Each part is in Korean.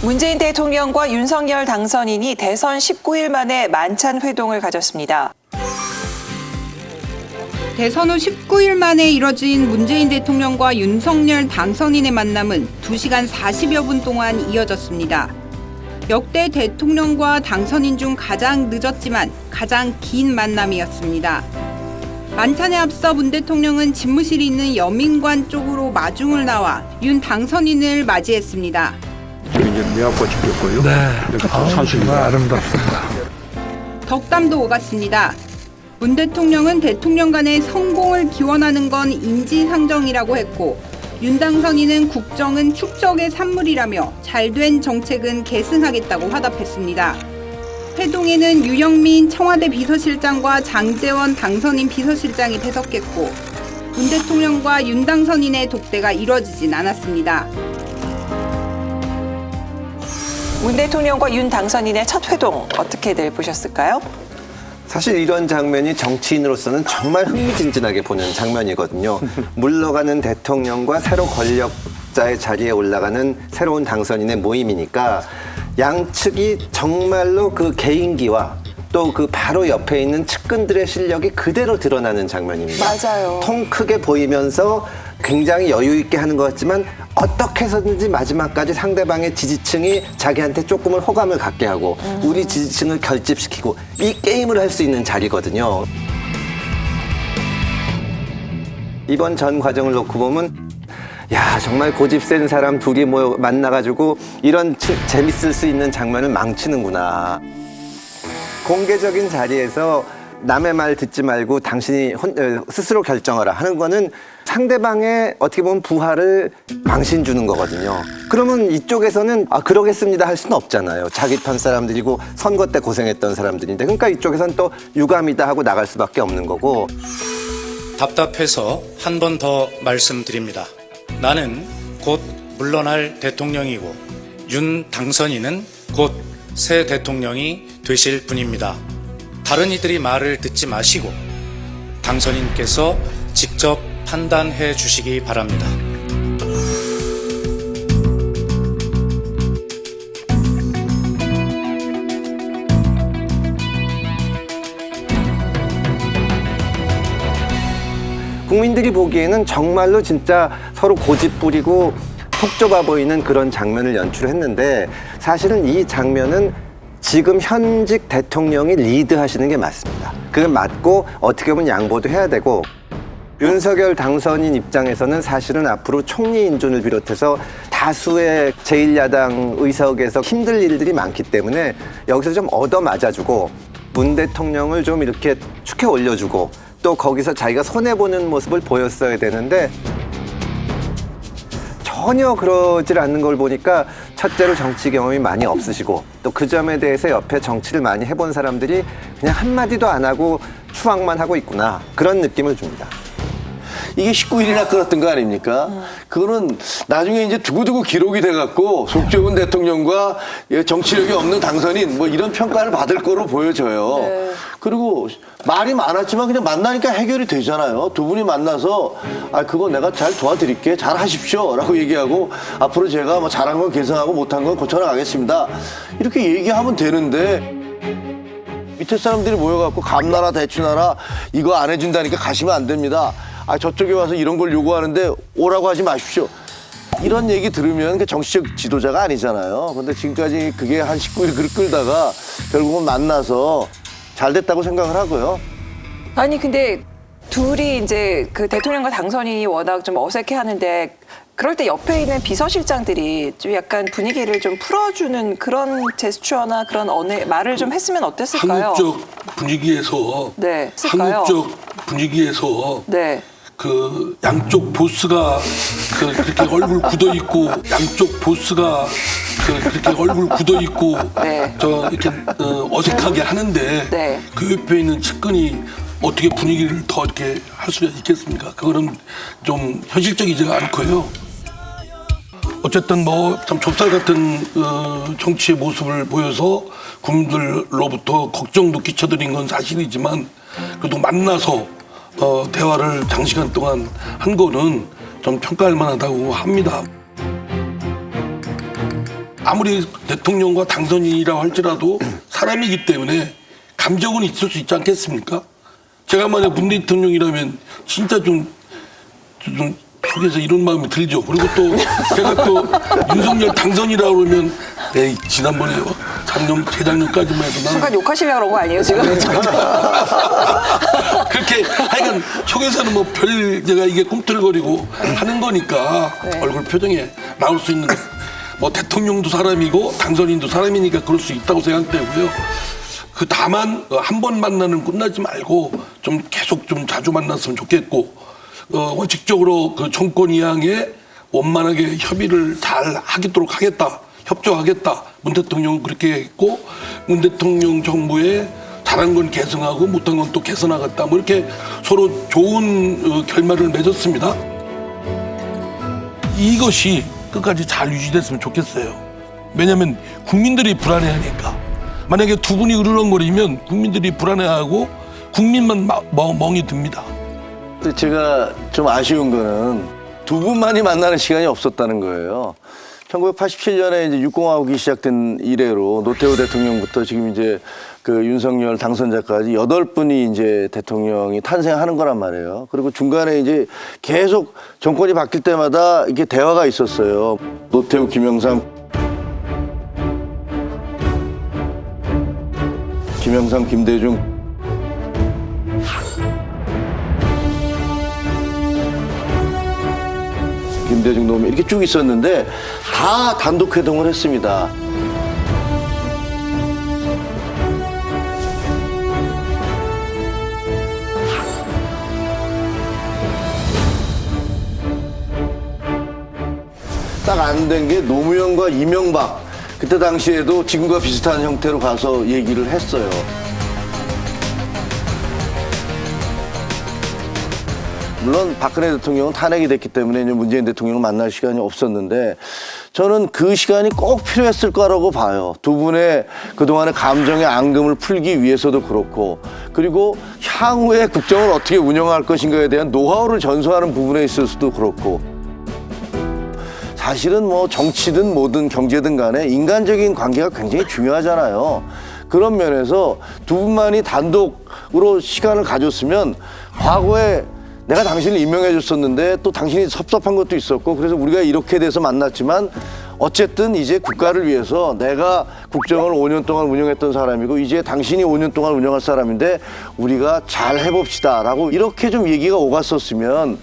문재인 대통령과 윤석열 당선인이 대선 19일 만에 만찬 회동을 가졌습니다. 대선 후 19일 만에 이뤄진 문재인 대통령과 윤석열 당선인의 만남은 2시간 40여 분 동안 이어졌습니다. 역대 대통령과 당선인 중 가장 늦었지만 가장 긴 만남이었습니다. 만찬에 앞서 문 대통령은 집무실이 있는 여민관 쪽으로 마중을 나와 윤 당선인을 맞이했습니다. 이제 미역꽃이 피었고요. 네. 사실 아름답습니다. 덕담도 오갔습니다. 문 대통령은 대통령 간의 성공을 기원하는 건 인지상정이라고 했고 윤 당선인은 국정은 축적의 산물이라며 잘된 정책은 계승하겠다고 화답했습니다. 회동에는 유영민 청와대 비서실장과 장제원 당선인 비서실장이 배석했고 문 대통령과 윤 당선인의 독대가 이뤄지진 않았습니다. 문 대통령과 윤 당선인의 첫 회동 어떻게들 보셨을까요? 사실 이런 장면이 정치인으로서는 정말 흥미진진하게 보는 장면이거든요. 물러가는 대통령과 새로 권력자의 자리에 올라가는 새로운 당선인의 모임이니까 양측이 정말로 그 개인기와 또 그 바로 옆에 있는 측근들의 실력이 그대로 드러나는 장면입니다. 맞아요. 통 크게 보이면서 굉장히 여유 있게 하는 것 같지만 어떻게 해서든지 마지막까지 상대방의 지지층이 자기한테 조금은 호감을 갖게 하고 우리 지지층을 결집시키고 이 게임을 할 수 있는 자리거든요. 이번 전 과정을 놓고 보면 야 정말 고집 센 사람 둘이 만나가지고 이런 재밌을 수 있는 장면을 망치는구나. 공개적인 자리에서 남의 말 듣지 말고 당신이 스스로 결정하라 하는 거는 상대방의 어떻게 보면 부하를 망신 주는 거거든요. 그러면 이쪽에서는 그러겠습니다 할 수는 없잖아요. 자기 편 사람들이고 선거 때 고생했던 사람들인데 그러니까 이쪽에서는 또 유감이다 하고 나갈 수밖에 없는 거고. 답답해서 한 번 더 말씀드립니다. 나는 곧 물러날 대통령이고 윤 당선인은 곧 새 대통령이 되실 분입니다. 다른 이들이 말을 듣지 마시고 당선인께서 직접 판단해 주시기 바랍니다. 국민들이 보기에는 정말로 진짜 서로 고집 부리고 속 좁아 보이는 그런 장면을 연출했는데 사실은 이 장면은 지금 현직 대통령이 리드하시는 게 맞습니다. 그게 맞고 어떻게 보면 양보도 해야 되고 윤석열 당선인 입장에서는 사실은 앞으로 총리 인준을 비롯해서 다수의 제1야당 의석에서 힘들 일들이 많기 때문에 여기서 좀 얻어맞아주고 문 대통령을 좀 이렇게 축해 올려주고 또 거기서 자기가 손해보는 모습을 보였어야 되는데 전혀 그러질 않는 걸 보니까 첫째로 정치 경험이 많이 없으시고 또 그 점에 대해서 옆에 정치를 많이 해본 사람들이 그냥 한마디도 안 하고 추앙만 하고 있구나 그런 느낌을 줍니다. 이게 19일이나 끌었던 거 아닙니까? 그거는 나중에 이제 두고두고 기록이 돼갖고 속 좁은 대통령과 정치력이 없는 당선인 뭐 이런 평가를 받을 거로 보여져요. 네. 그리고 말이 많았지만 그냥 만나니까 해결이 되잖아요. 두 분이 만나서 그거 내가 잘 도와드릴게 잘 하십시오 라고 얘기하고 앞으로 제가 뭐 잘한 건 개선하고 못한 건 고쳐나가겠습니다. 이렇게 얘기하면 되는데 밑에 사람들이 모여갖고 감나라 대추나라 이거 안 해준다니까 가시면 안 됩니다. 저쪽에 와서 이런 걸 요구하는데 오라고 하지 마십시오. 이런 얘기 들으면 정치적 지도자가 아니잖아요. 근데 지금까지 그게 한 19일 끌다가 결국은 만나서 잘 됐다고 생각을 하고요. 아니 근데 둘이 이제 그 대통령과 당선인이 워낙 좀 어색해 하는데 그럴 때 옆에 있는 비서실장들이 좀 약간 분위기를 좀 풀어주는 그런 제스처나 그런 말을 좀 했으면 어땠을까요? 한국적 분위기에서 네, 했을까요? 한국적 분위기에서 네. 그 양쪽 보스가 그렇게 얼굴 굳어 있고 양쪽 보스가 그렇게 얼굴 굳어 있고 네. 이렇게 어색하게 하는데 네. 그 옆에 있는 측근이 어떻게 분위기를 더 이렇게 할 수가 있겠습니까? 그거는 좀 현실적이지 않고요. 어쨌든 뭐 참 좁쌀 같은 정치의 모습을 보여서 국민들로부터 걱정도 끼쳐드린 건 사실이지만 그래도 만나서 대화를 장시간 동안 한 거는 좀 평가할 만하다고 합니다. 아무리 대통령과 당선인이라고 할지라도 사람이기 때문에 감정은 있을 수 있지 않겠습니까? 제가 만약 문 대통령이라면 진짜 좀 속에서 이런 마음이 들죠. 그리고 또 제가 또 윤석열 당선이라고 그러면 에이 지난번에 재작년까지만 해도 나는 순간 욕하시려고 그런 거 아니에요 지금? 그렇게 하여간 속에서는 뭐 별 제가 이게 꿈틀거리고 하는 거니까 네. 얼굴 표정에 나올 수 있는 뭐 대통령도 사람이고 당선인도 사람이니까 그럴 수 있다고 생각되고요. 그 다만 한 번 만나는 끝나지 말고 좀 계속 좀 자주 만났으면 좋겠고 원칙적으로 그 정권이 향해 원만하게 협의를 잘 하도록 하겠다. 협조하겠다. 문 대통령은 그렇게 했고 문 대통령 정부에 잘한 건 계승하고 못한 건 또 개선하겠다. 뭐 이렇게 서로 좋은 결말을 맺었습니다. 이것이 끝까지 잘 유지됐으면 좋겠어요. 왜냐하면 국민들이 불안해하니까. 만약에 두 분이 으르렁거리면 국민들이 불안해하고 국민만 멍이 듭니다. 근데 제가 좀 아쉬운 거는 두 분만이 만나는 시간이 없었다는 거예요. 1987년에 이제 육공화국이 시작된 이래로 노태우 대통령부터 지금 이제 그 윤석열 당선자까지 8분이 이제 대통령이 탄생하는 거란 말이에요. 그리고 중간에 이제 계속 정권이 바뀔 때마다 이게 대화가 있었어요. 노태우, 김영삼, 김대중. 김대중 노무현 이렇게 쭉 있었는데 다 단독 회동을 했습니다. 딱 안 된 게 노무현과 이명박 그때 당시에도 지금과 비슷한 형태로 가서 얘기를 했어요. 물론 박근혜 대통령은 탄핵이 됐기 때문에 이제 문재인 대통령을 만날 시간이 없었는데 저는 그 시간이 꼭 필요했을 거라고 봐요. 두 분의 그동안의 감정의 앙금을 풀기 위해서도 그렇고 그리고 향후에 국정을 어떻게 운영할 것인가에 대한 노하우를 전수하는 부분에 있어서도 그렇고 사실은 뭐 정치든 뭐든 경제든 간에 인간적인 관계가 굉장히 중요하잖아요. 그런 면에서 두 분만이 단독으로 시간을 가졌으면 과거에 내가 당신을 임명해 줬었는데 또 당신이 섭섭한 것도 있었고 그래서 우리가 이렇게 돼서 만났지만 어쨌든 이제 국가를 위해서 내가 국정을 5년 동안 운영했던 사람이고 이제 당신이 5년 동안 운영할 사람인데 우리가 잘 해봅시다 라고 이렇게 좀 얘기가 오갔었으면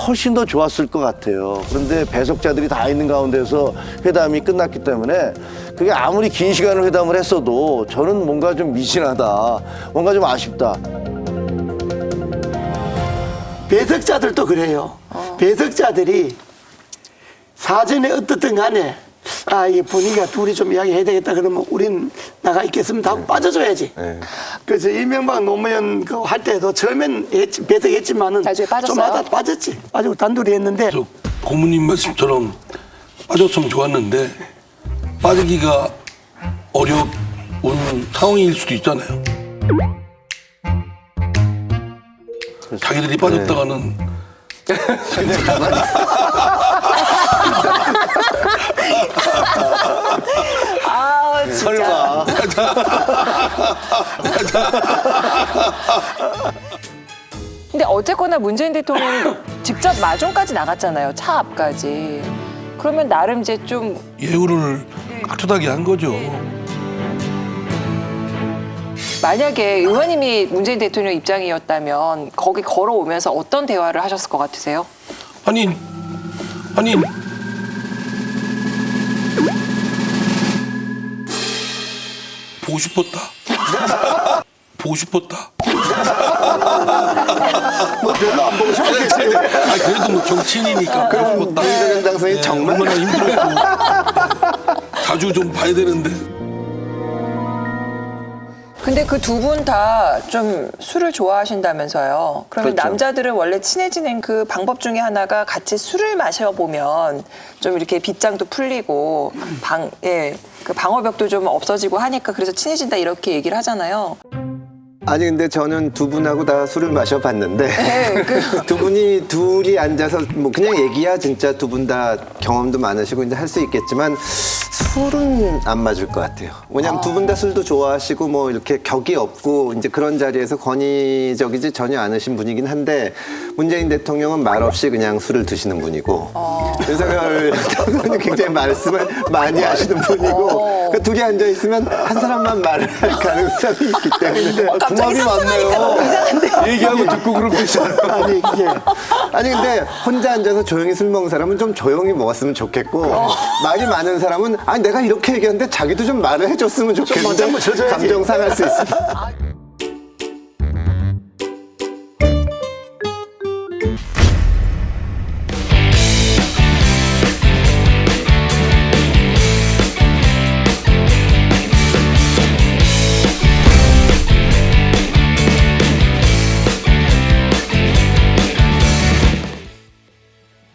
훨씬 더 좋았을 것 같아요. 그런데 배석자들이 다 있는 가운데서 회담이 끝났기 때문에 그게 아무리 긴 시간을 회담을 했어도 저는 뭔가 좀 미진하다, 뭔가 좀 아쉽다. 배석자들도 그래요. 배석자들이 사전에 어떻든 간에 이 분위기가 둘이 좀 이야기해야 되겠다 그러면 우린 나가 있겠습니다 하고 빠져줘야지. 그래서 이명박 노무현 그 할 때도 처음엔 배석했지만은 나중에 빠졌어요? 좀 하다 빠졌지. 빠지고 단둘이 했는데 저 고모님 말씀처럼 빠졌으면 좋았는데 빠지기가 어려운 상황일 수도 있잖아요. 자기들이 빠졌다가는 아 진짜. 설마. 근데 어쨌거나 문재인 대통령이 직접 마중까지 나갔잖아요. 차 앞까지. 그러면 나름 이제 좀 예우를 깍두하게 한 거죠. 만약에 의원님이 문재인 대통령 입장이었다면 거기 걸어오면서 어떤 대화를 하셨을 것 같으세요? 아니 보고 싶었다. 보고 싶었다. 뭐 별로 안 보고 싶었겠지. 그래도 뭐 정치인이니까 보고 싶었다. 문재인 당선인이 정말 얼마나 힘들었고 자주 좀 봐야 되는데. 근데 그 두 분 다 좀 술을 좋아하신다면서요. 그러면 그렇죠. 남자들은 원래 친해지는 그 방법 중에 하나가 같이 술을 마셔보면 좀 이렇게 빗장도 풀리고 그 방어벽도 좀 없어지고 하니까 그래서 친해진다 이렇게 얘기를 하잖아요. 아니 근데 저는 두 분하고 다 술을 마셔봤는데 네, 두 분이 둘이 앉아서 뭐 그냥 얘기야 진짜 두 분 다 경험도 많으시고 이제 할 수 있겠지만 술은 안 맞을 것 같아요. 왜냐하면 두 분 다 술도 좋아하시고 뭐 이렇게 격이 없고 이제 그런 자리에서 권위적이지 전혀 않으신 분이긴 한데 문재인 대통령은 말없이 그냥 술을 드시는 분이고 윤석열 대통령은 굉장히 말씀을 많이 하시는 분이고 그러니까 둘이 앉아 있으면 한 사람만 말을 할 가능성이 있기 때문에 갑자기 상상하니까 이상한데요. 얘기하고 듣고 그러고 있잖아요. 아니 이게 아니 근데 혼자 앉아서 조용히 술 먹는 사람은 좀 조용히 먹었으면 좋겠고 말이 많은 사람은 아니 내가 이렇게 얘기하는데 자기도 좀 말을 해줬으면 좋겠는데 먼저 한번 쳐줘야지. 감정 상할 수 있습니다.